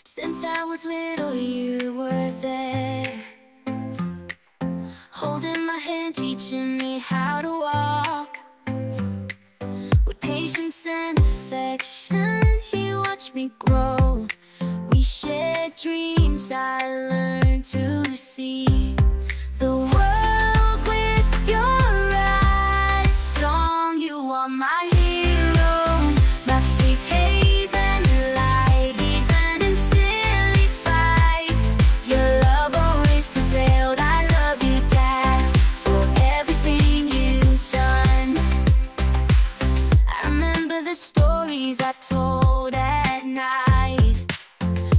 Since I was little, you were there, holding my hand, teaching me how to walk. With patience and affection, you watched me grow. We shared dreams, I learned to see the world with your eyes. Strong, you are my hero, my safe haven, light, even in silly fights. Your love always prevailed. I love you, Dad, for everything you've done. I remember the stories I told at night,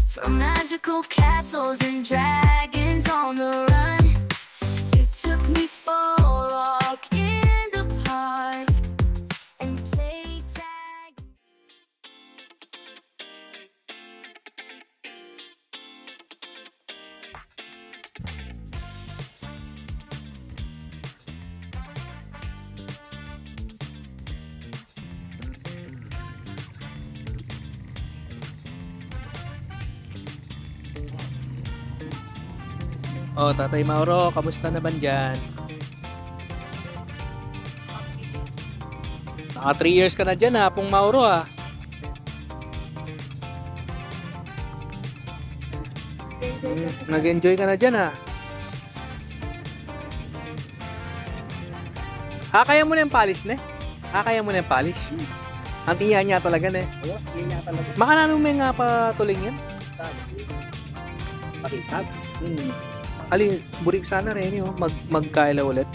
from magical castles and dragons on the run. You took me for a walk in the park and played tag. Oh, Tatay Mauro, kamusta naman dyan? Naka 3 years ka na dyan ha, Pong Mauro ha. Nag-enjoy ka na dyan ha. Kaya mo na yung polish ne? Kaya mo na yung polish? Ang tiyan niya talaga ne? Oo, yun nga talaga. Makananong may nga patuling yan? Pakitab? Ali, burik sana rin yun, magkaila ulit.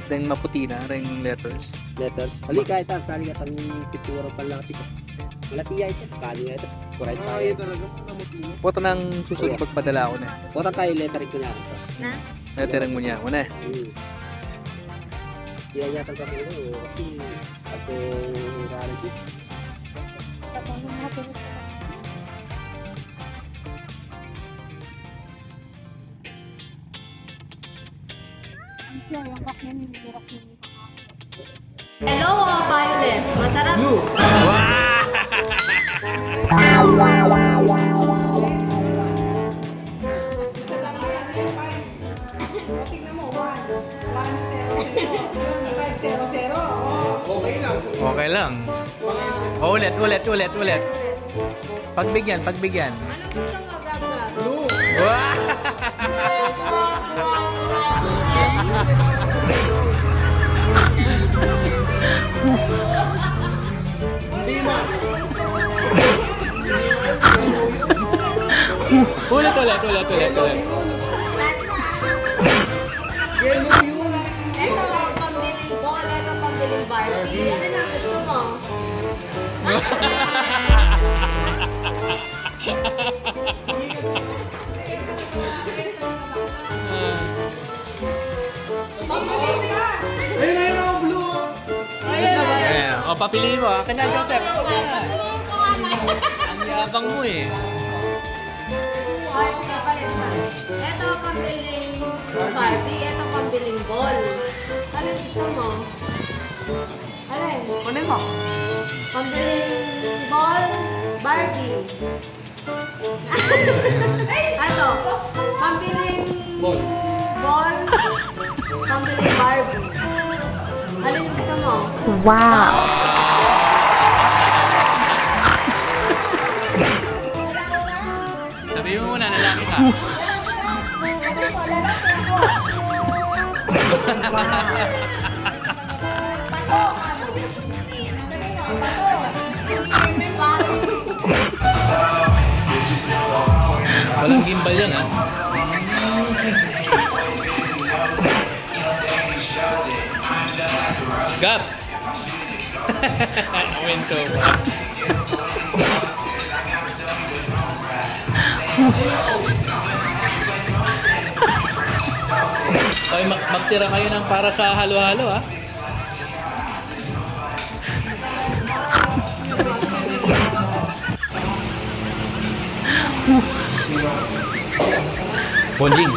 Then maputi na rin letters. Letters. Ali kahit ang sali ka ng pitura pala pito. Malatiya ito. Kali letters. Kuray tayo. Poto nang susunod pagpadala ko na. Potang kayo lettering ko niya. Na? Lettering mo niya ako na. Kaya niya talaga ko kasi ako reality. Hello, Violet. Masarap. Okay lang. Ulit. Pagbigyan. Ano gusto mo, Gabgab? Ulit. Ito pambiling ball, ito pambiling Barbie. Ano na gusto mo? O, papiliin mo ha. Kanya, Joseph. Patulungan ko nga, Mike. Ang yabang mo eh. Ay, kapalit na. Ito pambiling Barbie, ito pambiling ball. Ano gusto mo? Alin? Kunin mo. Pambiling ball, Barbie. Ano? Pambiling ball, pambiling Barbie. Alin gusto mo? Wow! Sabihin mo muna, lalaki ka. Walang gimbal yan ha. Gab! Winto. Ay, magtira kayo ng para sa halo-halo ha. Bonjing.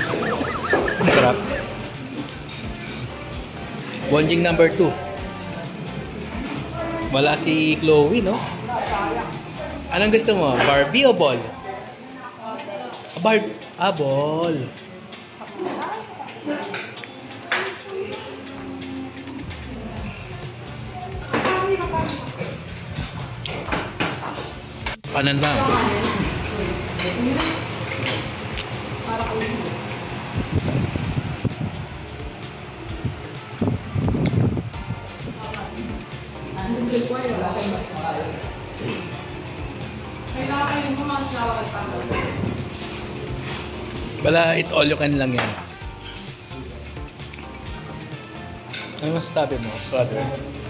Sarap. Bonjing number 2. Wala si Chloe, no? Anong gusto mo? Barbie o ball? Ball. Kanan lang. Wala, it all you can lang yan. Ano masasabi mo, brother?